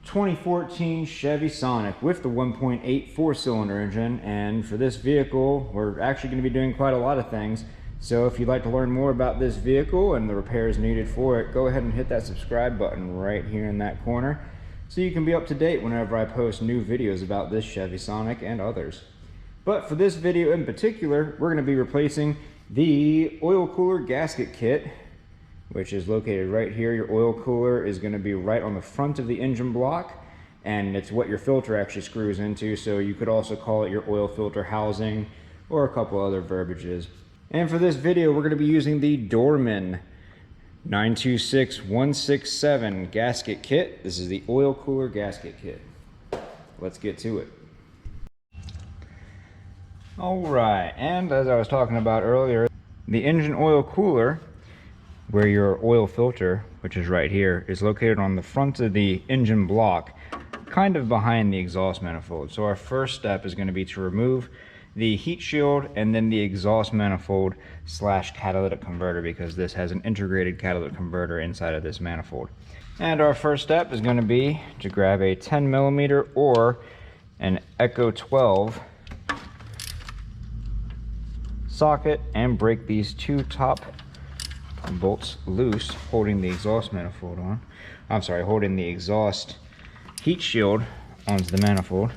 2014 Chevy Sonic with the 1.8 4-cylinder engine. And for this vehicle, we're actually going to be doing quite a lot of things. So if you'd like to learn more about this vehicle and the repairs needed for it, go ahead and hit that subscribe button right here in that corner so you can be up to date whenever I post new videos about this Chevy Sonic and others. But for this video in particular, we're going to be replacing the oil cooler gasket kit, which is located right here. Your oil cooler is going to be right on the front of the engine block, and it's what your filter actually screws into, so you could also call it your oil filter housing or a couple other verbiages. And for this video, we're going to be using the Dorman 926167 gasket kit. This is the oil cooler gasket kit. Let's get to it. Alright, and as I was talking about earlier, the engine oil cooler, where your oil filter, which is right here, is located on the front of the engine block, kind of behind the exhaust manifold. So our first step is going to be to remove the heat shield and then the exhaust manifold slash catalytic converter, because this has an integrated catalytic converter inside of this manifold. And our first step is going to be to grab a 10mm or an Echo 12 socket and break these two top bolts loose, holding the exhaust manifold on. I'm sorry, holding the exhaust heat shield onto the manifold.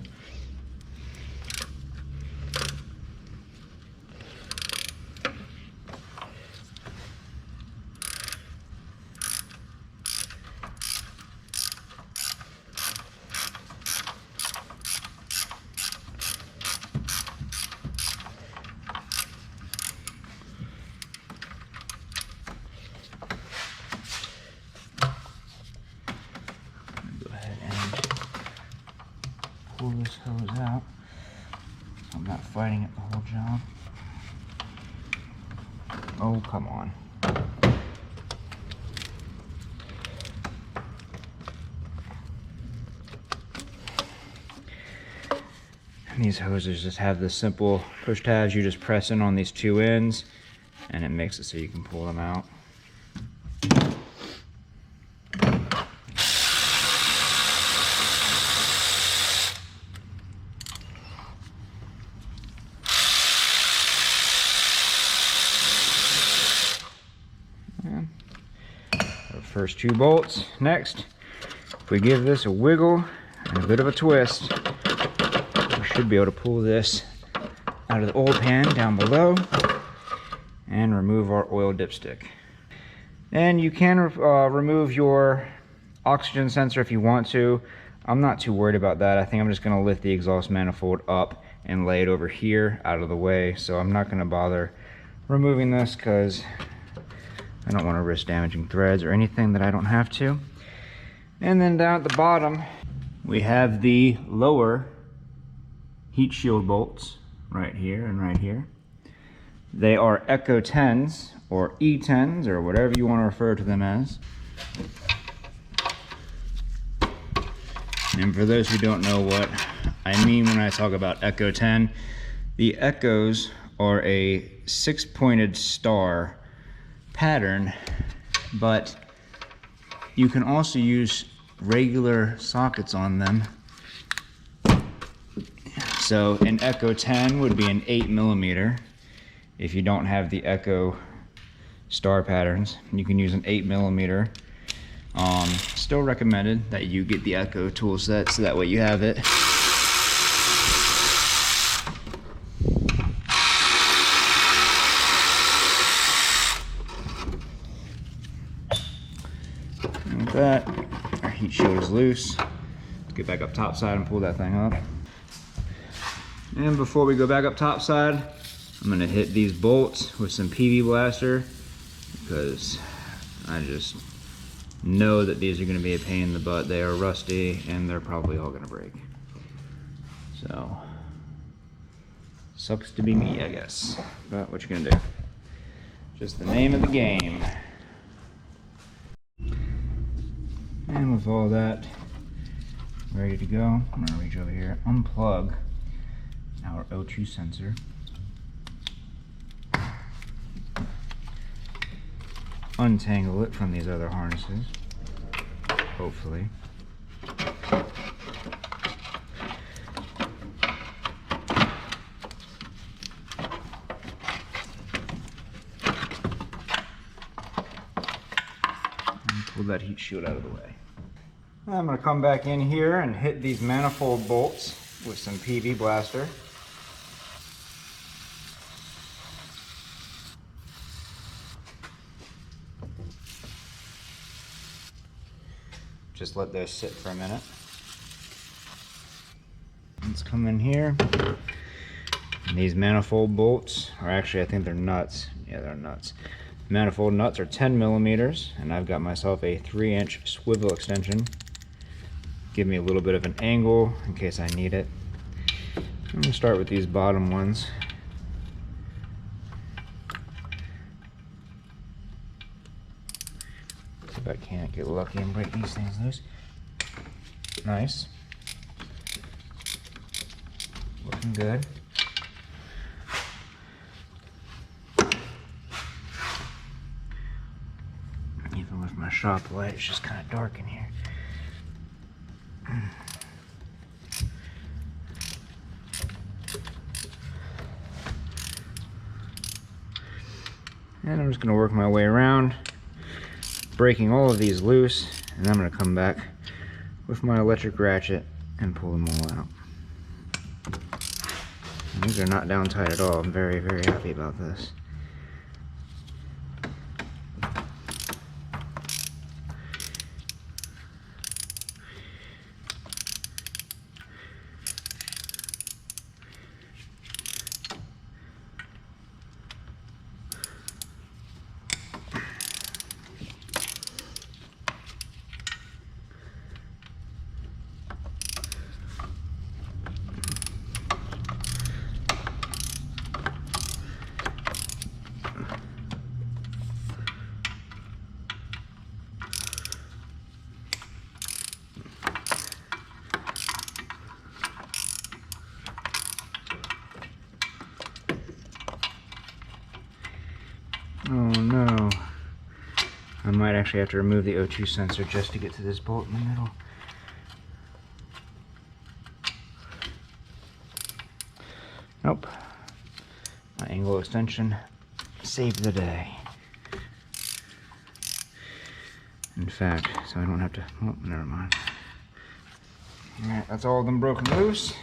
Pull this hose out. I'm not fighting it the whole job. Oh, come on. And these hoses just have this simple push tabs. You just press in on these two ends and it makes it so you can pull them out. First two bolts. Next, if we give this a wiggle and a bit of a twist, we should be able to pull this out of the oil pan down below and remove our oil dipstick. And you can remove your oxygen sensor if you want to. I'm not too worried about that. I think I'm just going to lift the exhaust manifold up and lay it over here out of the way, so I'm not going to bother removing this because I don't want to risk damaging threads or anything that I don't have to. And then down at the bottom, we have the lower heat shield bolts right here and right here. They are Echo 10s or E10s or whatever you want to refer to them as. And for those who don't know what I mean when I talk about Echo 10, the Echoes are a 6-pointed star pattern, but you can also use regular sockets on them. So an Echo 10 would be an 8mm. If you don't have the Echo star patterns, you can use an 8mm. Still recommended that you get the Echo tool set so that way you have it. That our heat shield is loose. Let's get back up top side and pull that thing up. And before we go back up top side, I'm going to hit these bolts with some PV blaster because I just know that these are going to be a pain in the butt. They are rusty and they're probably all going to break. So sucks to be me, I guess, but what you gonna do? Just the name of the game. And with all that ready to go, I'm gonna reach over here, unplug our O2 sensor, untangle it from these other harnesses, hopefully. pull that heat shield out of the way. I'm going to come back in here and hit these manifold bolts with some PV Blaster. Just let those sit for a minute. Let's come in here. And these manifold bolts are actually, I think they're nuts. Yeah, they're nuts. Manifold nuts are 10 millimeters, and I've got myself a 3-inch swivel extension. Give me a little bit of an angle in case I need it. I'm gonna start with these bottom ones. See if I can't get lucky and break these things loose. Nice. Looking good. Even with my shop light, it's just kind of dark in here. And I'm just going to work my way around, breaking all of these loose, and I'm going to come back with my electric ratchet and pull them all out. And these are not down tight at all. I'm very, very happy about this. Oh no. I might actually have to remove the O2 sensor just to get to this bolt in the middle. Nope. My angle extension saved the day. In fact, so I don't have to, oh, never mind. Alright, that's all of them broken loose.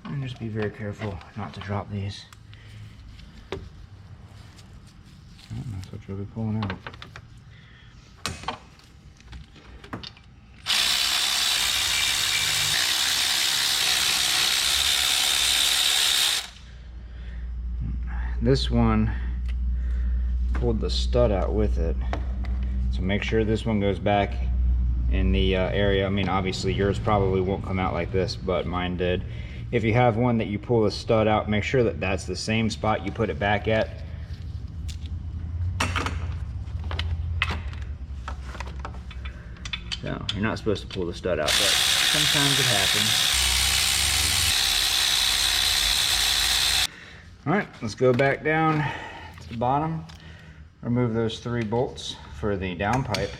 And just be very careful not to drop these. Oh, that's what you'll be pulling out. This one pulled the stud out with it, so make sure this one goes back in the area. I mean, obviously yours probably won't come out like this, but mine did. If you have one that you pull the stud out, make sure that that's the same spot you put it back at. So, you're not supposed to pull the stud out, but sometimes it happens. Alright, let's go back down to the bottom. Remove those 3 bolts for the downpipe,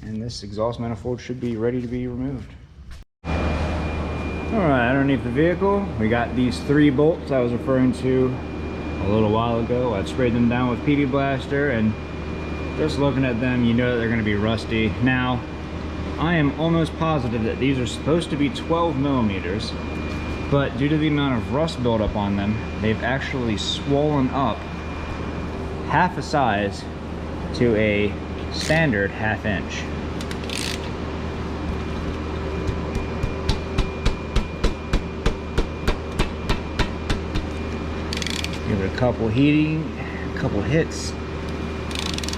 and this exhaust manifold should be ready to be removed. Alright, underneath the vehicle, we got these 3 bolts I was referring to a little while ago. I've sprayed them down with PV Blaster, and just looking at them, you know that they're going to be rusty. Now, I am almost positive that these are supposed to be 12 millimeters, but due to the amount of rust buildup on them, they've actually swollen up half a size to a standard 1/2 inch. Give it a couple hits,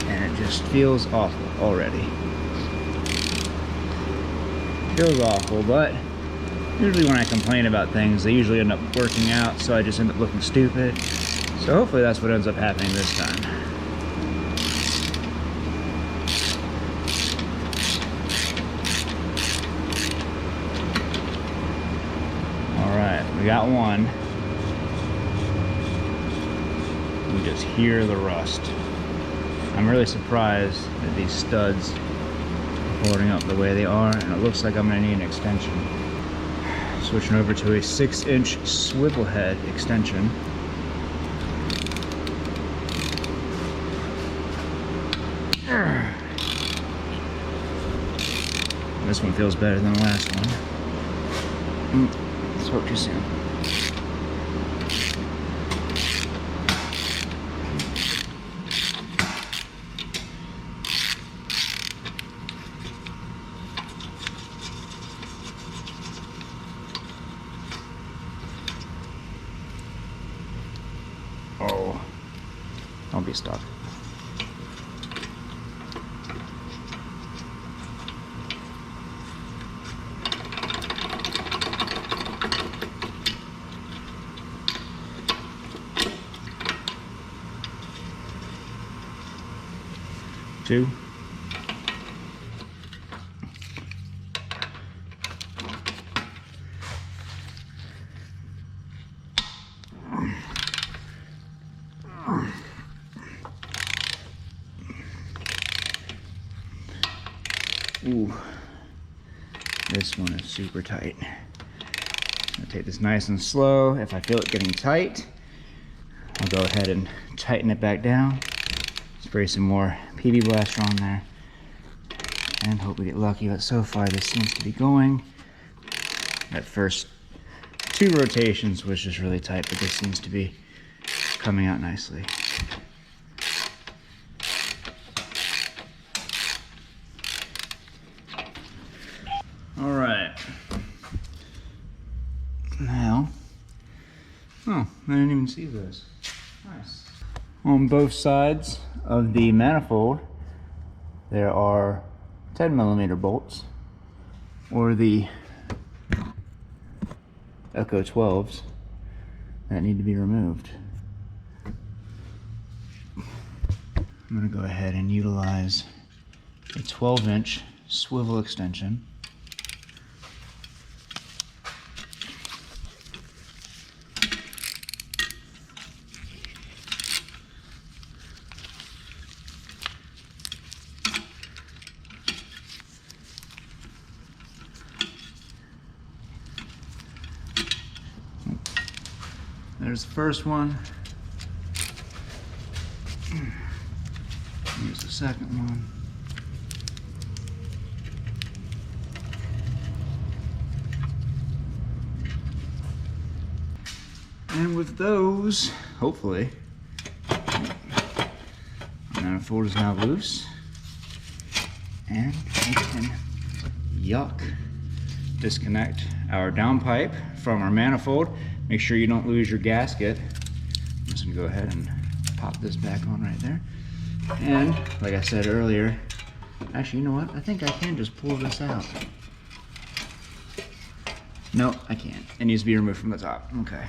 and it just feels awful already. Feels awful, but usually when I complain about things, they usually end up working out, so I just end up looking stupid. So hopefully that's what ends up happening this time. We got one. We just hear the rust. I'm really surprised that these studs are holding up the way they are, and it looks like I'm gonna need an extension. Switching over to a 6-inch swivel head extension. This one feels better than the last one. Spoke too soon. Oh, don't be stuck. Two. Ooh, this one is super tight. I'm gonna take this nice and slow. If I feel it getting tight, I'll go ahead and tighten it back down. Spray some more PB Blaster on there and hope we get lucky, but so far this seems to be going. That first 2 rotations was just really tight, but this seems to be coming out nicely. All right. Now, oh, I didn't even see those. Nice. On both sides of the manifold, there are 10mm bolts, or the Echo 12s, that need to be removed. I'm going to go ahead and utilize a 12-inch swivel extension. There's the first one. Here's the second one. And with those, hopefully, the manifold is now loose. And we can disconnect our downpipe from our manifold. Make sure you don't lose your gasket. I'm just gonna go ahead and pop this back on right there. And like I said earlier, actually, you know what? I think I can just pull this out. No, I can't. It needs to be removed from the top. Okay.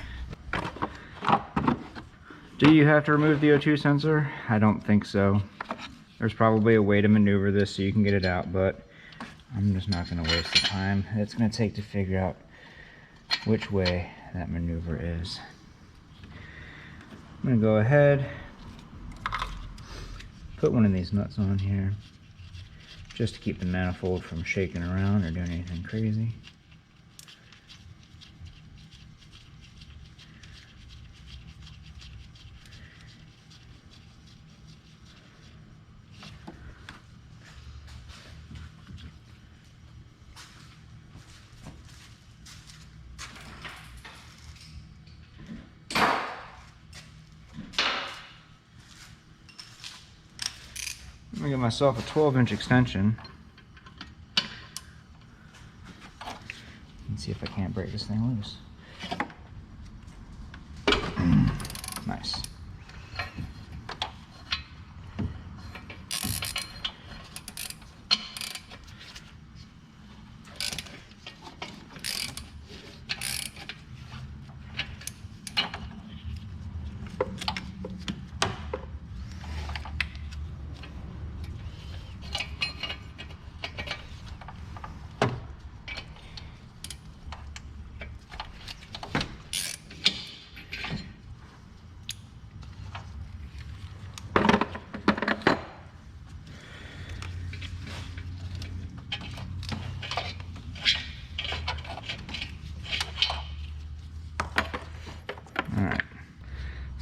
Do you have to remove the O2 sensor? I don't think so. There's probably a way to maneuver this so you can get it out, but I'm just not gonna waste the time it's gonna take to figure out which way that maneuver is. I'm gonna go ahead, put one of these nuts on here just to keep the manifold from shaking around or doing anything crazy. I'm gonna get myself a 12-inch extension and see if I can't break this thing loose. Nice.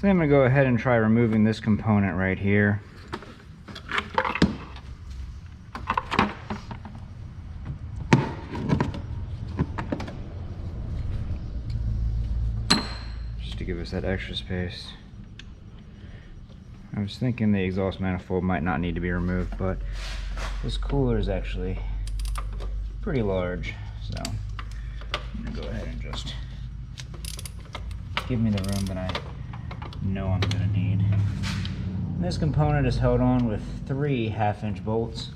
So I'm going to go ahead and try removing this component right here. Just to give us that extra space. I was thinking the exhaust manifold might not need to be removed, but this cooler is actually pretty large, so I'm going to go ahead and just give me the room that I know I'm going to need. And this component is held on with 3 1/2-inch bolts,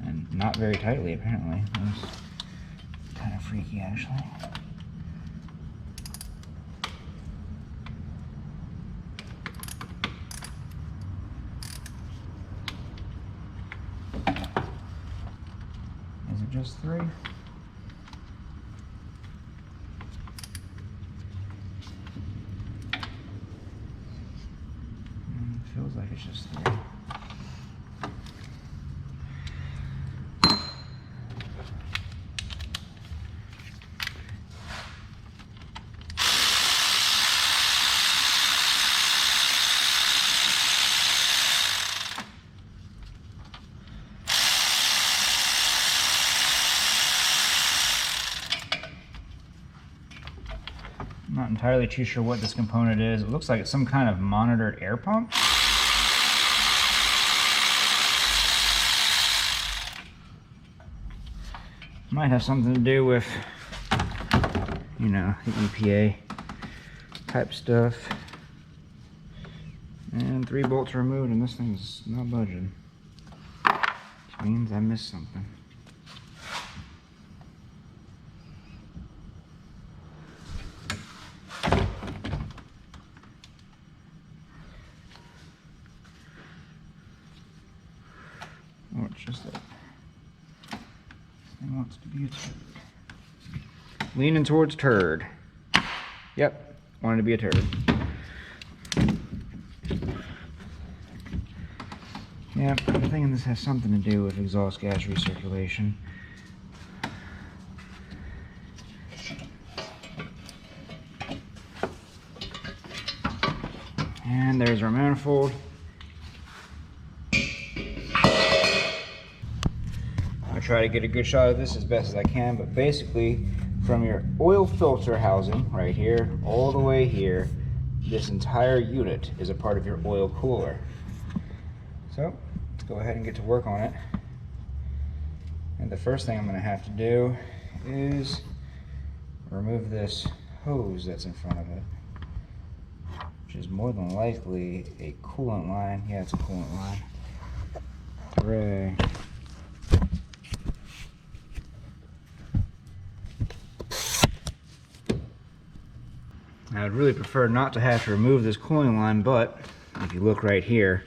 and not very tightly apparently. It's kind of freaky actually. Is it just 3? Feels like it's just 3. I'm not entirely too sure what this component is. It looks like it's some kind of monitored air pump. Might have something to do with, you know, the EPA type stuff. And 3 bolts removed and this thing's not budging. Which means I missed something. Oh, it's just that thing wants to be a turd. Leaning towards turd. Yep, wanted to be a turd. Yep, I'm thinking this has something to do with exhaust gas recirculation. And there's our manifold. I'll try to get a good shot of this as best as I can, but basically from your oil filter housing right here all the way here, this entire unit is a part of your oil cooler. So let's go ahead and get to work on it. And the first thing I'm going to have to do is remove this hose that's in front of it, which is more than likely a coolant line. Yeah, it's a coolant line. Hooray. I would really prefer not to have to remove this cooling line, but if you look right here,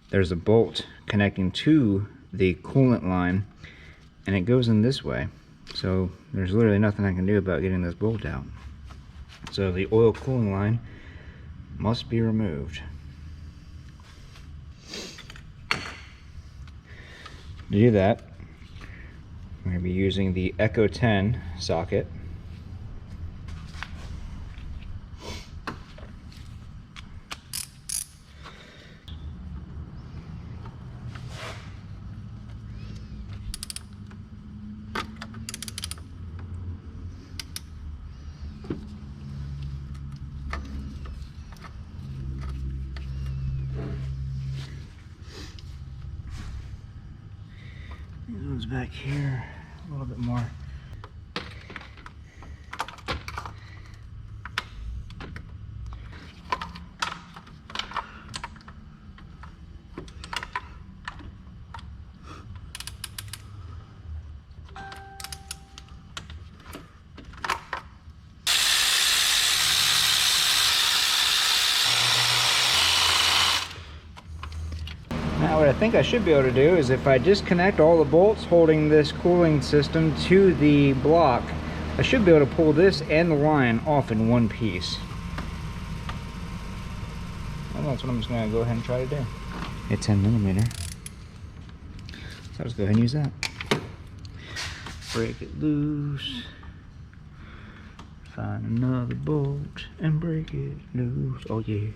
there's a bolt connecting to the coolant line, and it goes in this way. So there's literally nothing I can do about getting this bolt out. So the oil cooling line must be removed. To do that, I'm going to be using the Echo 10 socket. These ones back here, a little bit more. Now what I think I should be able to do is if I disconnect all the bolts holding this cooling system to the block, I should be able to pull this and the line off in one piece. Well, that's what I'm just going to go ahead and try to do. A 10mm. So I'll just go ahead and use that. Break it loose. Find another bolt and break it loose. Oh yeah.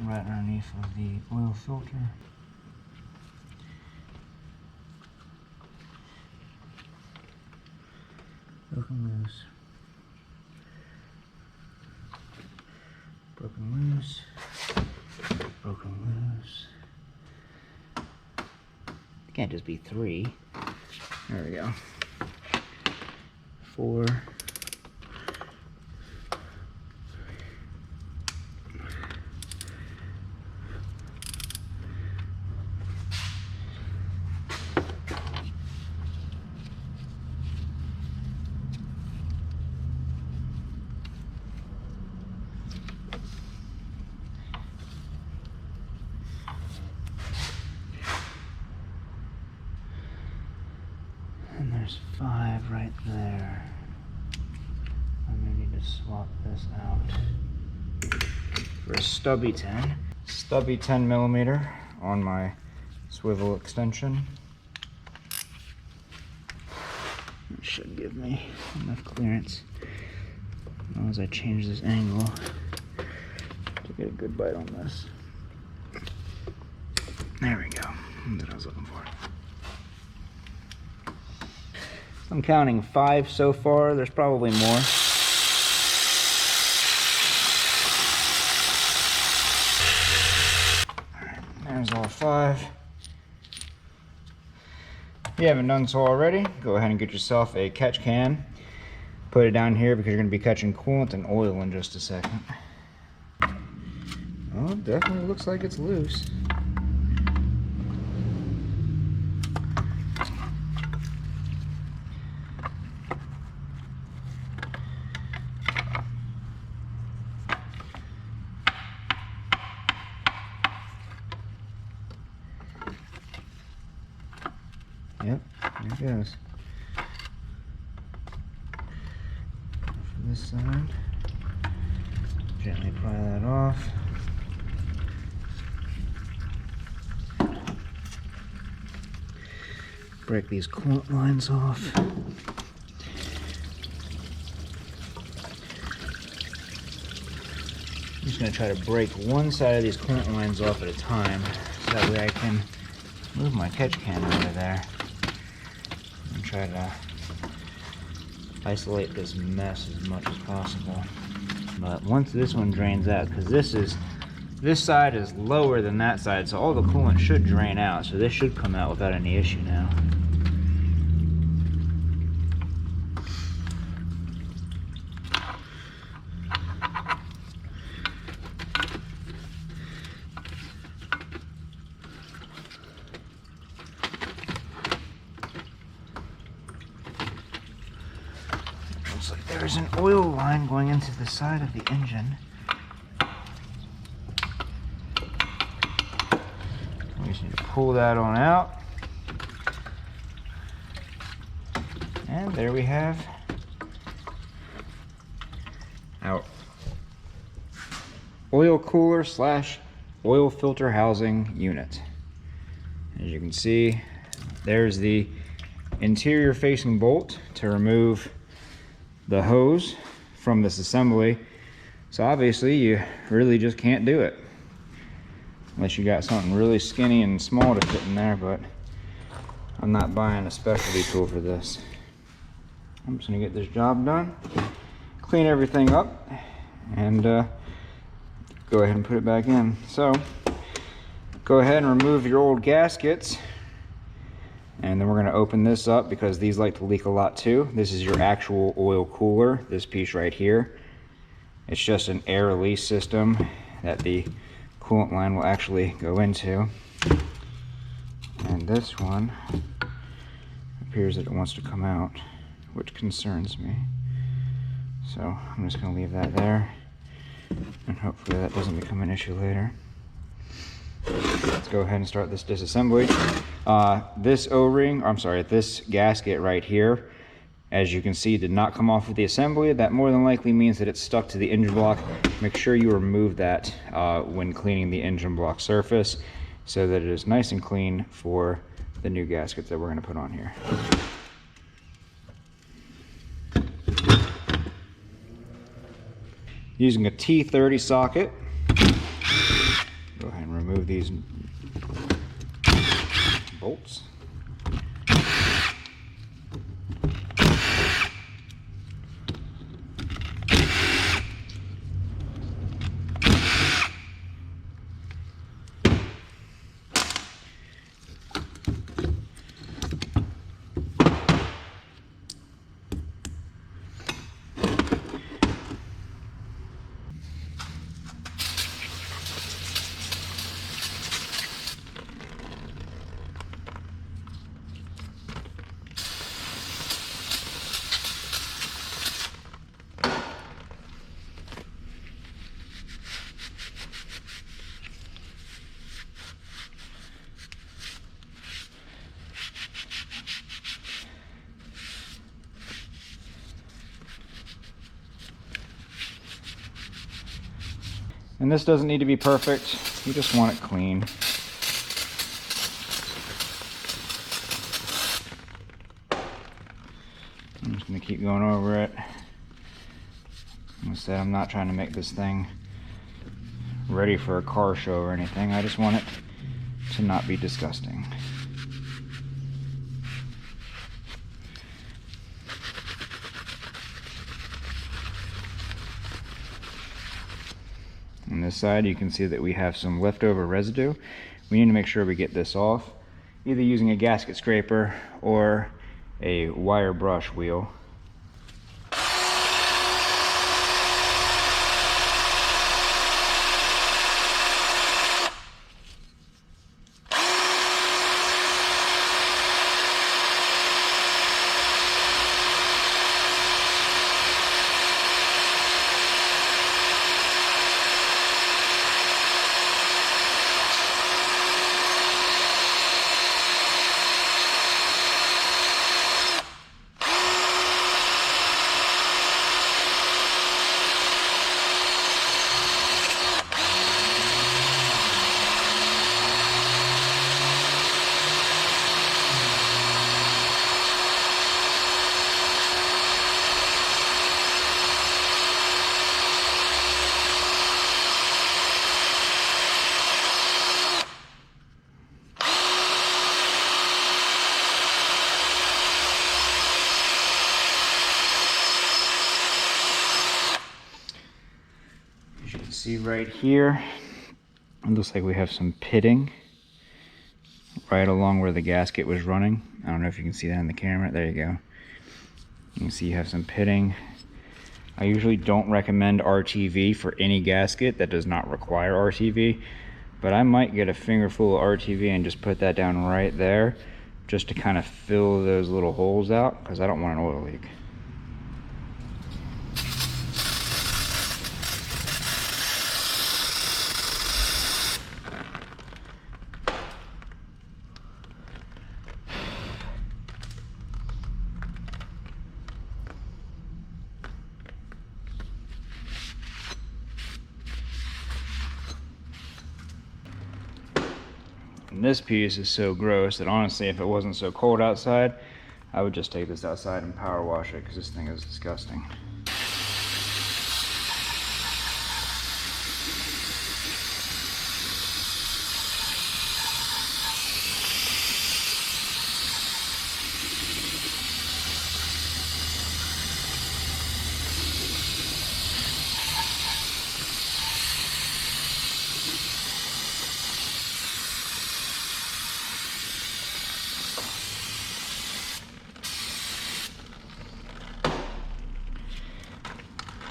Right underneath of the oil filter. Broken loose. Broken loose. Broken loose. It can't just be 3. There we go. 4. And there's 5 right there. I'm gonna need to swap this out for a stubby 10. Stubby 10 millimeter on my swivel extension. It should give me enough clearance as long as I change this angle to get a good bite on this. There we go. That's what I was looking for. I'm counting 5 so far. There's probably more. There's all 5. If you haven't done so already, go ahead and get yourself a catch can. Put it down here because you're going to be catching coolant and oil in just a second. Oh, it definitely looks like it's loose. Yep, there it goes. For this side, gently pry that off. Break these coolant lines off. I'm just going to try to break one side of these coolant lines off at a time, so that way I can move my catch can over there and try to isolate this mess as much as possible. But once this one drains out, because this side is lower than that side, so all the coolant should drain out, so this should come out without any issue now. Looks like there's an oil line going into the side of the engine. We just need to pull that on out. And there we have our oil cooler / oil filter housing unit. As you can see, there's the interior facing bolt to remove the hose from this assembly. So obviously you really just can't do it unless you got something really skinny and small to fit in there, but I'm not buying a specialty tool for this. I'm just gonna get this job done, clean everything up, and go ahead and put it back in. So go ahead and remove your old gaskets, and then we're gonna open this up because these like to leak a lot too. This is your actual oil cooler, this piece right here. It's just an air release system that the coolant line will actually go into. And this one appears that it wants to come out, which concerns me. So I'm just going to leave that there, and hopefully that doesn't become an issue later. Let's go ahead and start this disassembly. This O-ring, I'm sorry, this gasket right here, as you can see, did not come off of the assembly. That more than likely means that it's stuck to the engine block. Make sure you remove that when cleaning the engine block surface so that it is nice and clean for the new gaskets that we're going to put on here. Using a T30 socket, go ahead and remove these bolts. And this doesn't need to be perfect, you just want it clean. I'm just going to keep going over it. Like I said, I'm not trying to make this thing ready for a car show or anything. I just want it to not be disgusting. On this side, you can see that we have some leftover residue. We need to make sure we get this off, either using a gasket scraper or a wire brush wheel. See right here, it looks like we have some pitting right along where the gasket was running. I don't know if you can see that in the camera. There you go. You can see you have some pitting. I usually don't recommend RTV for any gasket that does not require RTV, but I might get a finger full of RTV and just put that down right there just to kind of fill those little holes out, because I don't want an oil leak. And this piece is so gross that honestly, if it wasn't so cold outside, I would just take this outside and power wash it, because this thing is disgusting.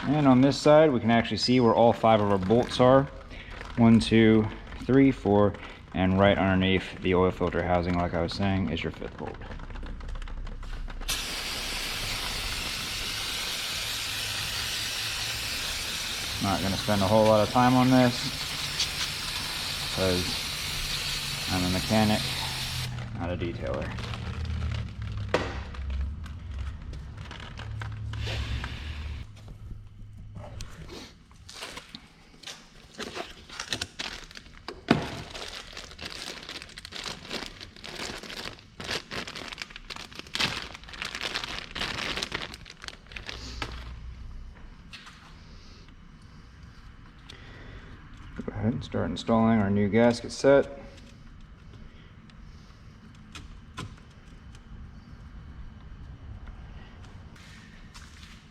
And on this side, we can actually see where all 5 of our bolts are. 1, 2, 3, 4, and right underneath the oil filter housing, like I was saying, is your 5th bolt. Not going to spend a whole lot of time on this because I'm a mechanic, not a detailer. Go ahead and start installing our new gasket set.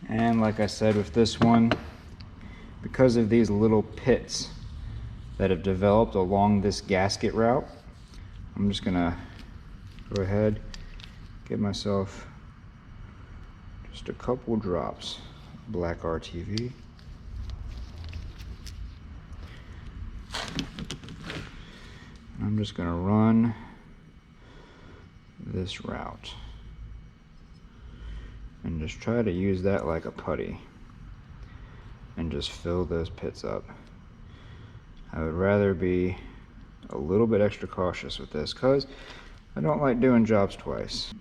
And like I said with this one, because of these little pits that have developed along this gasket route, I'm just gonna go ahead, give myself just a couple drops of black RTV. I'm just gonna run this route and just try to use that like a putty and just fill those pits up. I would rather be a little bit extra cautious with this because I don't like doing jobs twice.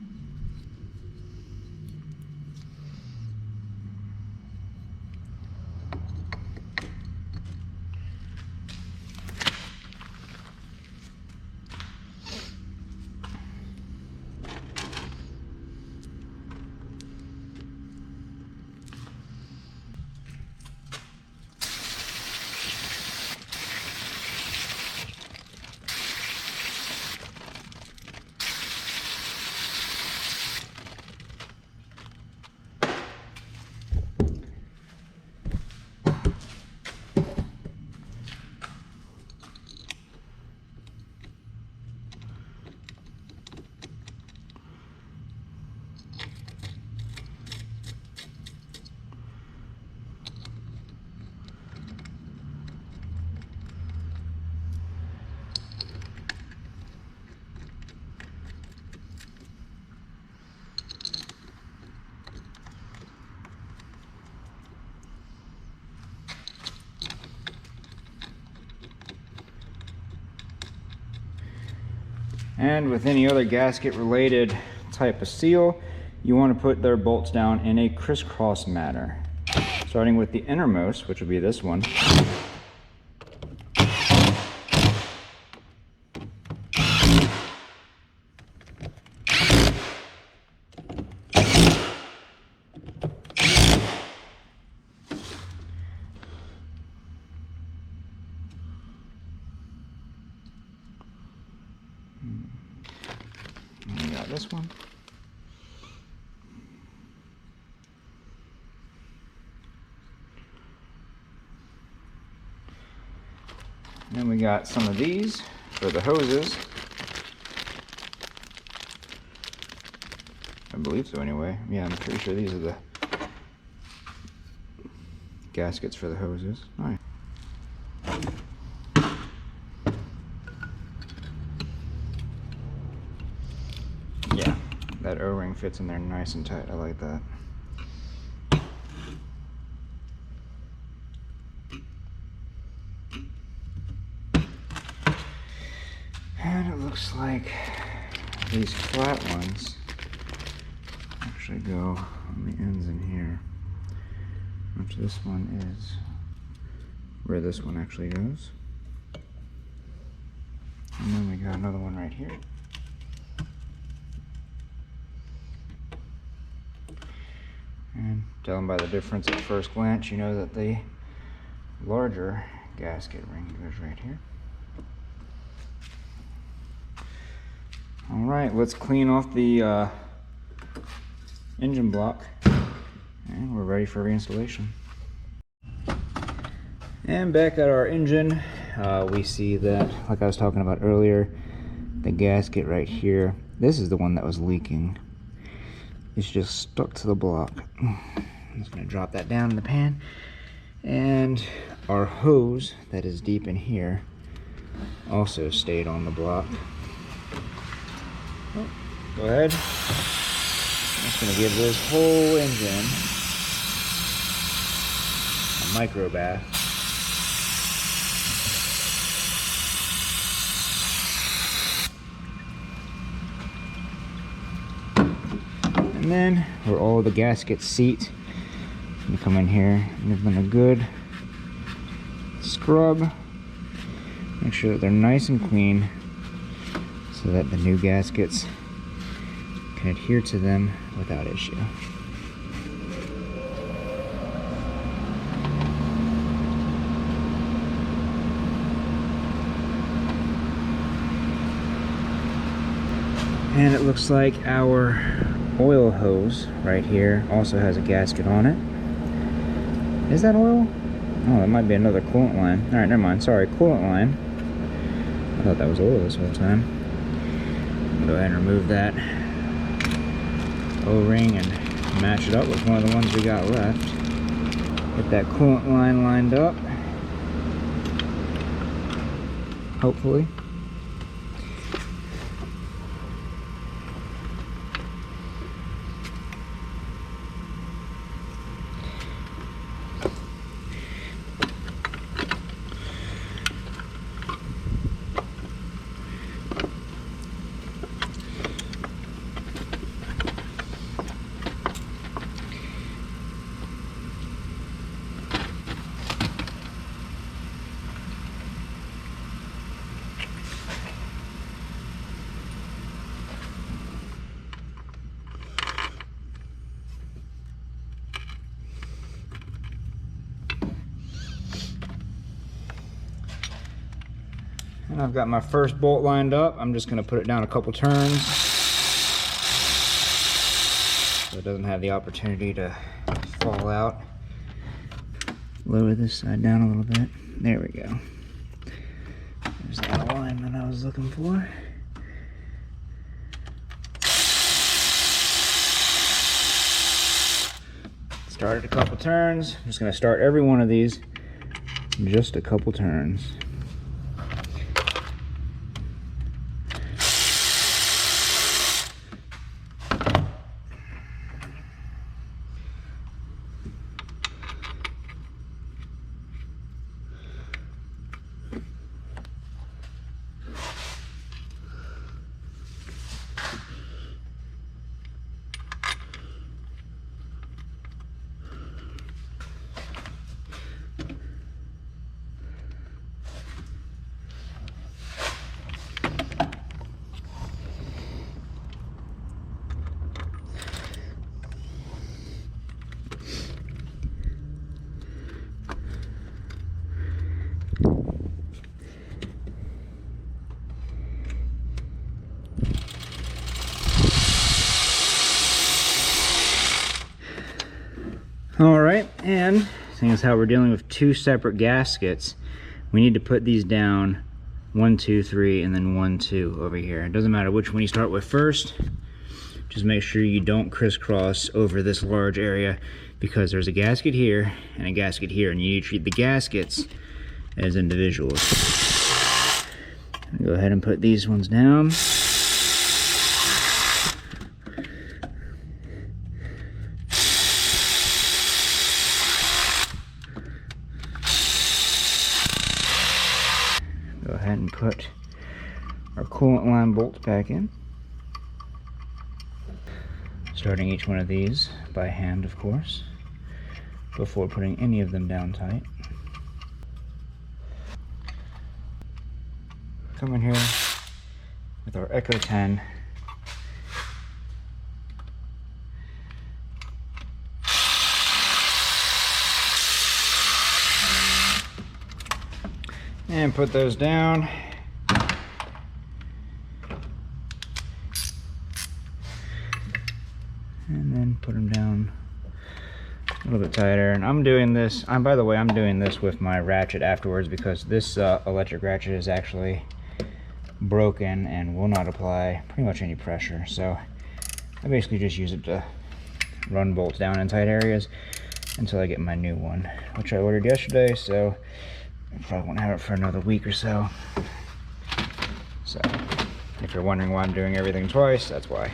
And with any other gasket related type of seal, you want to put their bolts down in a crisscross manner. Starting with the innermost, which will be this one. And we got this one. And then we got some of these for the hoses. I believe so anyway. Yeah, I'm pretty sure these are the gaskets for the hoses. All right. Yeah, that O-ring fits in there nice and tight. I like that. And it looks like these flat ones actually go on the ends in here, which this one is where this one actually goes. And then we got another one right here. And telling by the difference at first glance, you know that the larger gasket ring goes right here. All right, let's clean off the engine block, and we're ready for reinstallation. And back at our engine, we see that, like I was talking about earlier, the gasket right here, this is the one that was leaking. It's just stuck to the block. I'm just gonna drop that down in the pan And our hose that is deep in here also stayed on the block. Oh, go ahead. I'm just gonna give this whole engine a micro bath. And then where all the gaskets seat, you come in here and give them a good scrub. Make sure that they're nice and clean so that the new gaskets can adhere to them without issue. And it looks like our oil hose right here also has a gasket on it. Is that oil? Oh, that might be another coolant line. Alright, never mind. Sorry, coolant line. I thought that was oil this whole time. I'll go ahead and remove that O-ring and match it up with one of the ones we got left. Get that coolant line lined up. Hopefully. And I've got my first bolt lined up. I'm just going to put it down a couple turns so it doesn't have the opportunity to fall out. Lower this side down a little bit. There we go. There's that alignment I was looking for. Started a couple turns. I'm just going to start every one of these just a couple turns. All right, and seeing as how we're dealing with two separate gaskets, we need to put these down 1, 2, 3, and then 1, 2 over here. It doesn't matter which one you start with first. Just make sure you don't crisscross over this large area because there's a gasket here and a gasket here, and you need to treat the gaskets as individuals. Go ahead and put these ones down. Go ahead and put our coolant line bolts back in. Starting each one of these by hand, of course, before putting any of them down tight. Come in here with our Echo 10. And put those down. And then put them down a little bit tighter. And I'm doing this, by the way, I'm doing this with my ratchet afterwards because this electric ratchet is actually broken and will not apply pretty much any pressure. So I basically just use it to run bolts down in tight areas. until I get my new one, which I ordered yesterday, so I probably won't have it for another week or so. So if you're wondering why I'm doing everything twice, that's why.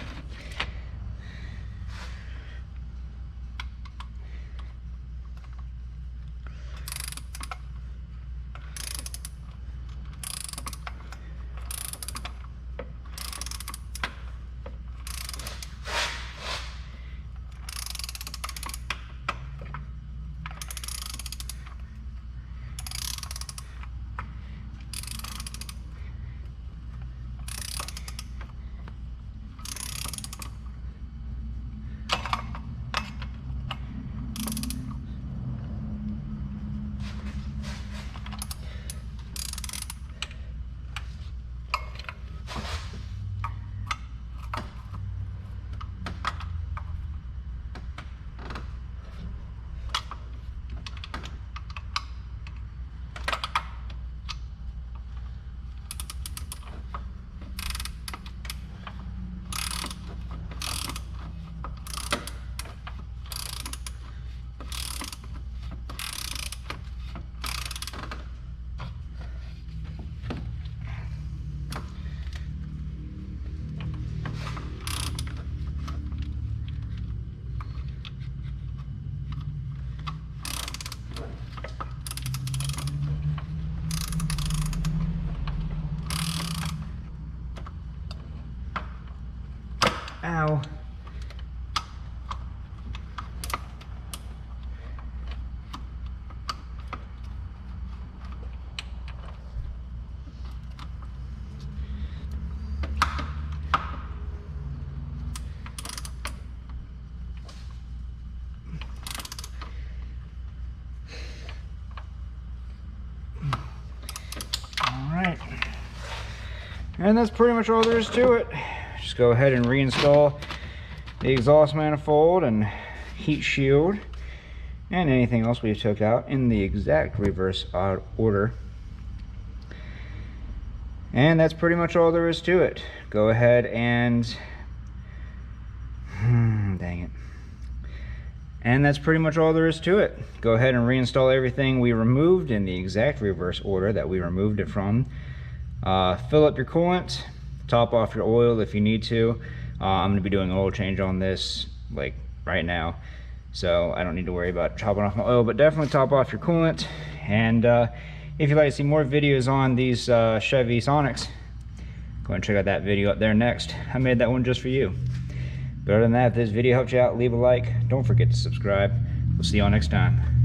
Ow. Alright. And that's pretty much all there is to it. Just go ahead and reinstall the exhaust manifold and heat shield and anything else we took out in the exact reverse order. And that's pretty much all there is to it. Go ahead and dang it. And that's pretty much all there is to it. Go ahead and reinstall everything we removed in the exact reverse order that we removed it from. Fill up your coolant, top off your oil if you need to. I'm gonna be doing an oil change on this like right now, so I don't need to worry about chopping off my oil, but definitely top off your coolant. And if you'd like to see more videos on these Chevy Sonics, go and check out that video up there next. I made that one just for you. But other than that, if this video helped you out, leave a like. Don't forget to subscribe. We'll see y'all next time.